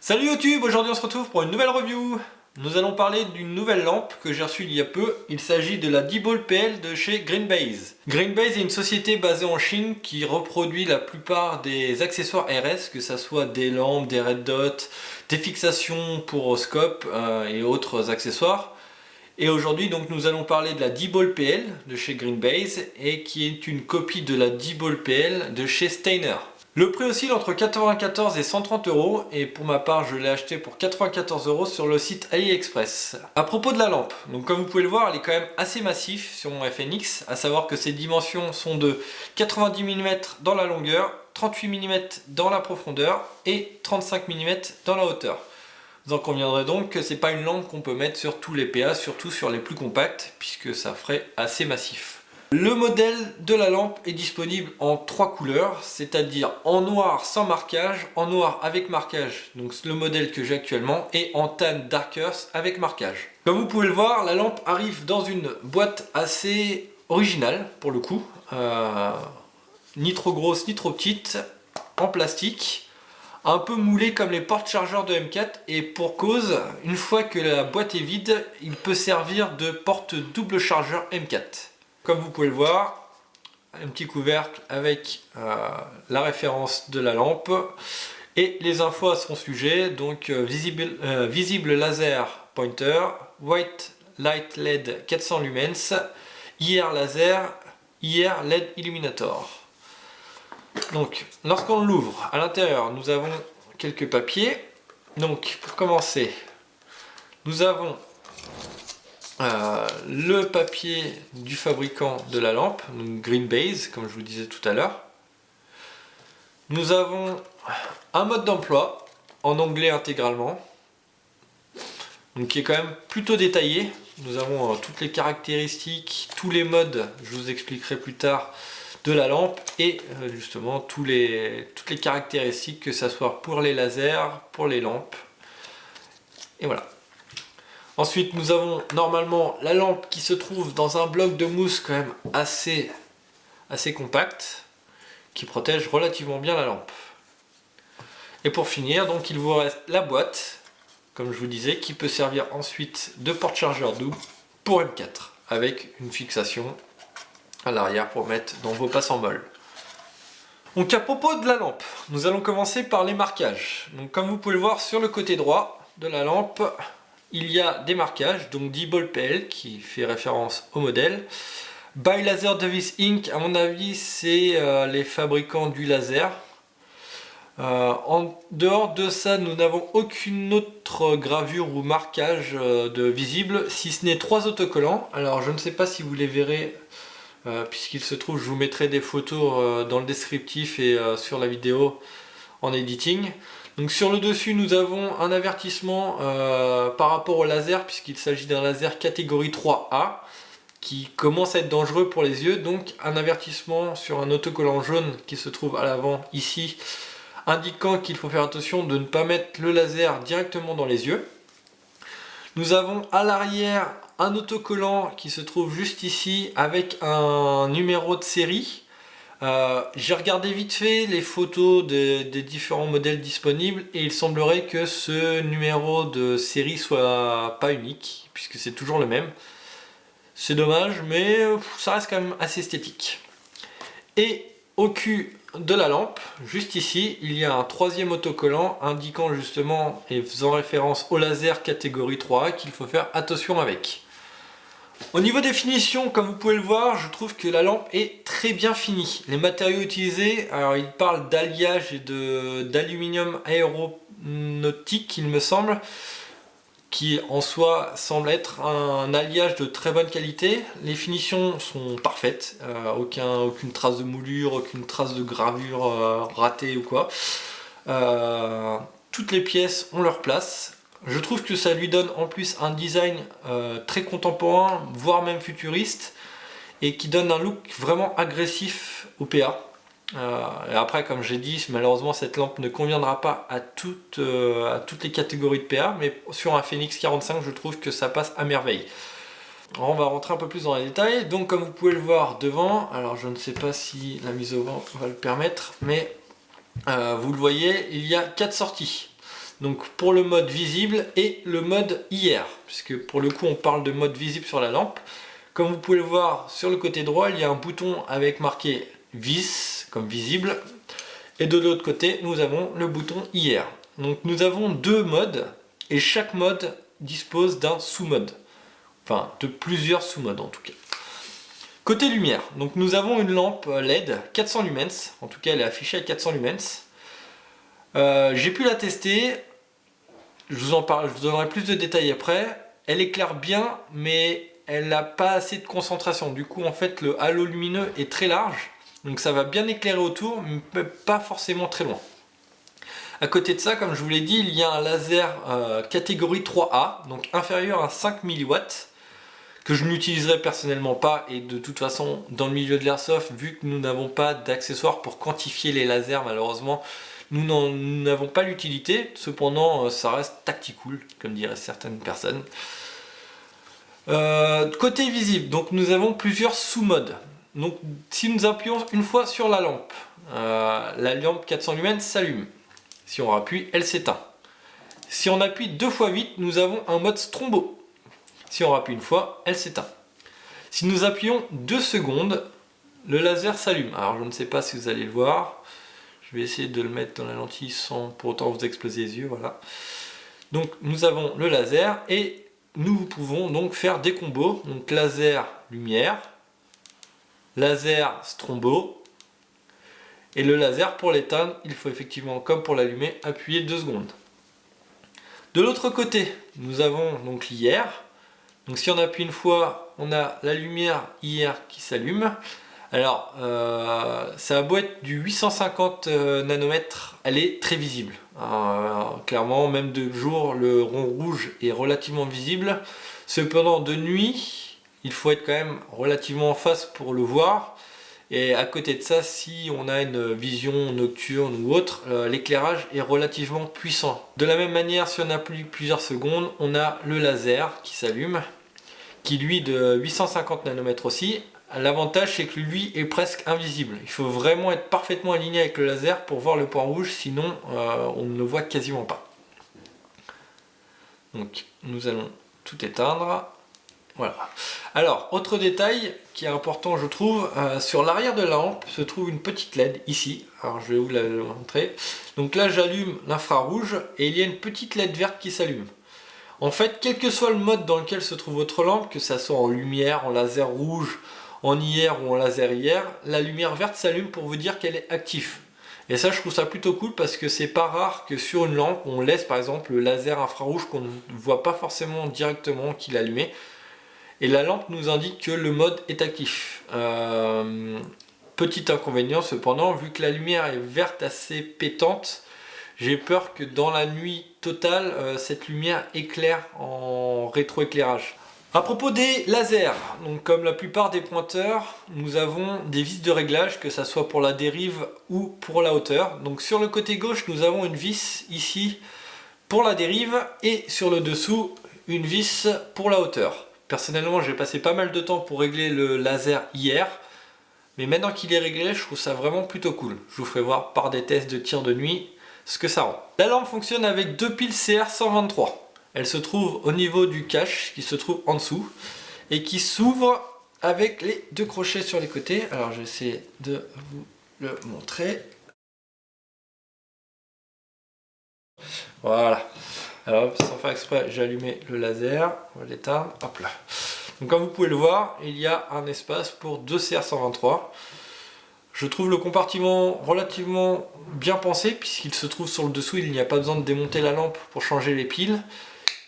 Salut YouTube, aujourd'hui on se retrouve pour une nouvelle review. Nous allons parler d'une nouvelle lampe que j'ai reçue il y a peu. Il s'agit de la D-Ball PL de chez Greenbase. Greenbase est une société basée en Chine qui reproduit la plupart des accessoires RS, que ce soit des lampes, des red dots, des fixations pour scope et autres accessoires. Et aujourd'hui donc nous allons parler de la D-Ball PL de chez Greenbase et qui est une copie de la D-Ball PL de chez Steiner. Le prix oscille entre 94 et 130 euros et pour ma part je l'ai acheté pour 94 euros sur le site AliExpress. À propos de la lampe, donc comme vous pouvez le voir elle est quand même assez massive sur mon FNX, à savoir que ses dimensions sont de 90 mm dans la longueur, 38 mm dans la profondeur et 35 mm dans la hauteur. Vous en conviendrez donc que c'est pas une lampe qu'on peut mettre sur tous les PA, surtout sur les plus compacts, puisque ça ferait assez massif. Le modèle de la lampe est disponible en 3 couleurs, c'est-à-dire en noir sans marquage, en noir avec marquage, donc le modèle que j'ai actuellement, et en tan dark earth avec marquage. Comme vous pouvez le voir, la lampe arrive dans une boîte assez originale pour le coup, ni trop grosse ni trop petite, en plastique, un peu moulé comme les porte-chargeurs de M4, et pour cause, une fois que la boîte est vide, il peut servir de porte double chargeur M4. Comme vous pouvez le voir, un petit couvercle avec la référence de la lampe et les infos à son sujet, donc visible laser pointer, white light LED 400 lumens, IR laser, IR LED illuminator. Donc lorsqu'on l'ouvre, à l'intérieur nous avons quelques papiers. Donc pour commencer, nous avons le papier du fabricant de la lampe, donc Greenbase, comme je vous disais tout à l'heure. Nous avons un mode d'emploi en anglais intégralement, donc qui est quand même plutôt détaillé. Nous avons toutes les caractéristiques, tous les modes, je vous expliquerai plus tard, de la lampe et justement toutes les caractéristiques, que ce soit pour les lasers, pour les lampes. Et voilà. Ensuite, nous avons normalement la lampe qui se trouve dans un bloc de mousse quand même assez compact, qui protège relativement bien la lampe. Et pour finir, donc il vous reste la boîte, comme je vous disais, qui peut servir ensuite de porte-chargeur double pour M4, avec une fixation à l'arrière pour mettre dans vos passes-en-bol. Donc à propos de la lampe, nous allons commencer par les marquages. Donc comme vous pouvez le voir sur le côté droit de la lampe, il y a des marquages, donc D-Ball PL qui fait référence au modèle. By Laser Device Inc, à mon avis c'est les fabricants du laser. En dehors de ça, nous n'avons aucune autre gravure ou marquage de visible, si ce n'est 3 autocollants. Alors je ne sais pas si vous les verrez, puisqu'il se trouve, je vous mettrai des photos dans le descriptif et sur la vidéo en editing. Donc sur le dessus nous avons un avertissement par rapport au laser, puisqu'il s'agit d'un laser catégorie 3A qui commence à être dangereux pour les yeux. Donc un avertissement sur un autocollant jaune qui se trouve à l'avant ici, indiquant qu'il faut faire attention de ne pas mettre le laser directement dans les yeux. Nous avons à l'arrière un autocollant qui se trouve juste ici avec un numéro de série. J'ai regardé vite fait les photos des différents modèles disponibles et il semblerait que ce numéro de série soit pas unique puisque c'est toujours le même. C'est dommage, mais ça reste quand même assez esthétique. Et au cul de la lampe, juste ici, il y a un 3e autocollant indiquant justement et faisant référence au laser catégorie 3A qu'il faut faire attention avec. Au niveau des finitions, comme vous pouvez le voir, je trouve que la lampe est très bien finie. Les matériaux utilisés, alors il parle d'alliage et d'aluminium aéronautique, il me semble, qui en soi semble être un alliage de très bonne qualité. Les finitions sont parfaites, aucune trace de moulure, aucune trace de gravure ratée ou quoi. Toutes les pièces ont leur place. Je trouve que ça lui donne en plus un design très contemporain, voire même futuriste, et qui donne un look vraiment agressif au PA. Et après, comme j'ai dit, malheureusement cette lampe ne conviendra pas à toutes les catégories de PA, mais sur un Phoenix 45 je trouve que ça passe à merveille. Alors, on va rentrer un peu plus dans les détails. Donc comme vous pouvez le voir devant, alors je ne sais pas si la mise au vent va le permettre, mais vous le voyez, il y a 4 sorties. Donc pour le mode visible et le mode IR, puisque pour le coup on parle de mode visible sur la lampe. Comme vous pouvez le voir sur le côté droit, il y a un bouton avec marqué vis comme visible, et de l'autre côté nous avons le bouton IR. Donc nous avons deux modes et chaque mode dispose d'un sous-mode, enfin de plusieurs sous-modes en tout cas. Côté lumière, donc nous avons une lampe LED 400 lumens, en tout cas elle est affichée à 400 lumens. J'ai pu la tester, je vous donnerai plus de détails après. Elle éclaire bien, mais elle n'a pas assez de concentration. Du coup, en fait, le halo lumineux est très large, donc ça va bien éclairer autour, mais pas forcément très loin. À côté de ça, comme je vous l'ai dit, il y a un laser catégorie 3A, donc inférieur à 5 mW, que je n'utiliserai personnellement pas, et de toute façon, dans le milieu de l'airsoft, vu que nous n'avons pas d'accessoires pour quantifier les lasers, malheureusement, nous n'avons pas l'utilité. Cependant, ça reste tacticool, comme diraient certaines personnes. Côté visible, donc nous avons plusieurs sous-modes. Donc si nous appuyons une fois sur la lampe 400 lumens s'allume. Si on appuie, elle s'éteint. Si on appuie 2 x 8, nous avons un mode strombo. Si on appuie une fois, elle s'éteint. Si nous appuyons 2 secondes, le laser s'allume. Alors je ne sais pas si vous allez le voir. Je vais essayer de le mettre dans la lentille sans pour autant vous exploser les yeux. Voilà. Donc nous avons le laser et nous pouvons donc faire des combos. Donc laser lumière, laser strombo. Et le laser, pour l'éteindre, il faut effectivement, comme pour l'allumer, appuyer 2 secondes. De l'autre côté, nous avons donc l'IR. Donc si on appuie une fois, on a la lumière IR qui s'allume. Alors, ça a beau être du 850 nanomètres, elle est très visible. Clairement, même de jour, le rond rouge est relativement visible. Cependant, de nuit, il faut être quand même relativement en face pour le voir. Et à côté de ça, si on a une vision nocturne ou autre, l'éclairage est relativement puissant. De la même manière, si on appuie plusieurs secondes, on a le laser qui s'allume, qui lui de 850 nanomètres aussi. L'avantage, c'est que lui est presque invisible. Il faut vraiment être parfaitement aligné avec le laser pour voir le point rouge, sinon on ne le voit quasiment pas. Donc nous allons tout éteindre. Voilà. Alors, autre détail qui est important, je trouve, sur l'arrière de la lampe se trouve une petite LED ici. Alors, je vais vous la montrer. Donc là, j'allume l'infrarouge et il y a une petite LED verte qui s'allume. En fait, quel que soit le mode dans lequel se trouve votre lampe, que ça soit en lumière, en laser rouge, en IR ou en laser IR, la lumière verte s'allume pour vous dire qu'elle est active. Et ça, je trouve ça plutôt cool parce que c'est pas rare que sur une lampe, on laisse par exemple le laser infrarouge qu'on ne voit pas forcément directement qu'il est allumé. Et la lampe nous indique que le mode est actif. Petit inconvénient cependant, vu que la lumière est verte assez pétante, j'ai peur que dans la nuit totale, cette lumière éclaire en rétroéclairage. À propos des lasers, donc comme la plupart des pointeurs, nous avons des vis de réglage, que ce soit pour la dérive ou pour la hauteur. Donc sur le côté gauche, nous avons une vis ici pour la dérive et sur le dessous, une vis pour la hauteur. Personnellement, j'ai passé pas mal de temps pour régler le laser IR, mais maintenant qu'il est réglé, je trouve ça vraiment plutôt cool. Je vous ferai voir par des tests de tir de nuit ce que ça rend. La lampe fonctionne avec 2 piles CR123. Elle se trouve au niveau du cache qui se trouve en dessous et qui s'ouvre avec les 2 crochets sur les côtés. Alors je vais essayer de vous le montrer. Voilà. Alors sans faire exprès, j'ai allumé le laser. On va l'éteindre. Hop là. Donc comme vous pouvez le voir, il y a un espace pour 2 CR123. Je trouve le compartiment relativement bien pensé puisqu'il se trouve sur le dessous. Il n'y a pas besoin de démonter la lampe pour changer les piles.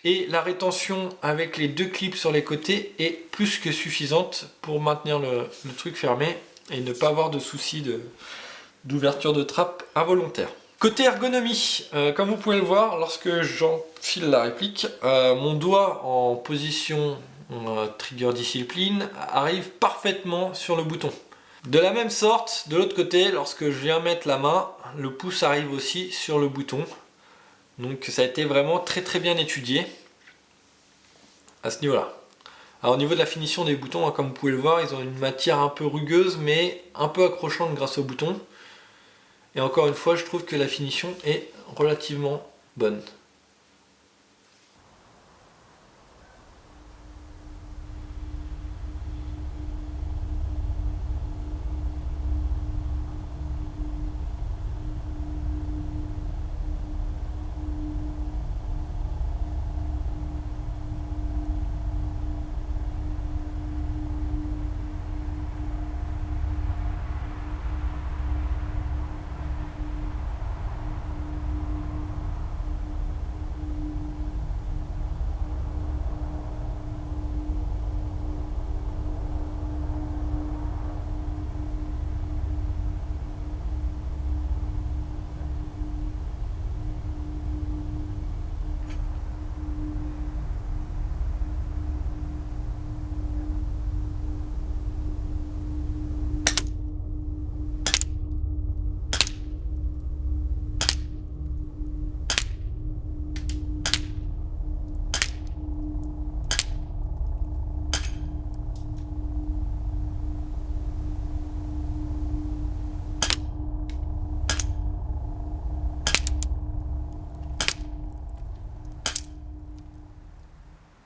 Et la rétention avec les 2 clips sur les côtés est plus que suffisante pour maintenir le truc fermé et ne pas avoir de soucis d'ouverture de trappe involontaire. Côté ergonomie, comme vous pouvez le voir, lorsque j'enfile la réplique, mon doigt en position trigger discipline arrive parfaitement sur le bouton. De la même sorte, de l'autre côté, lorsque je viens mettre la main, le pouce arrive aussi sur le bouton. Donc ça a été vraiment très bien étudié à ce niveau-là. Alors au niveau de la finition des boutons, comme vous pouvez le voir, ils ont une matière un peu rugueuse mais un peu accrochante grâce au bouton. Et encore une fois, je trouve que la finition est relativement bonne.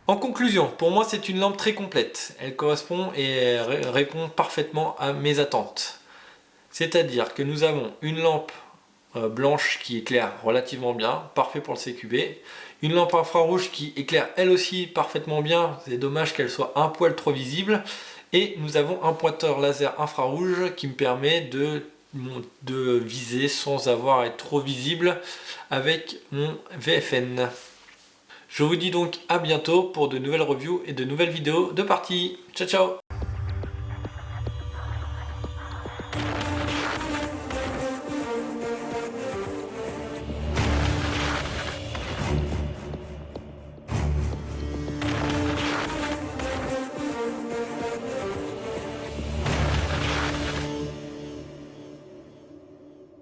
En conclusion, pour moi c'est une lampe très complète. Elle correspond et répond parfaitement à mes attentes. C'est-à-dire que nous avons une lampe blanche qui éclaire relativement bien, parfait pour le CQB. Une lampe infrarouge qui éclaire elle aussi parfaitement bien, c'est dommage qu'elle soit un poil trop visible. Et nous avons un pointeur laser infrarouge qui me permet de viser sans avoir à être trop visible avec mon VFN. Je vous dis donc à bientôt pour de nouvelles reviews et de nouvelles vidéos de parties. Ciao ciao!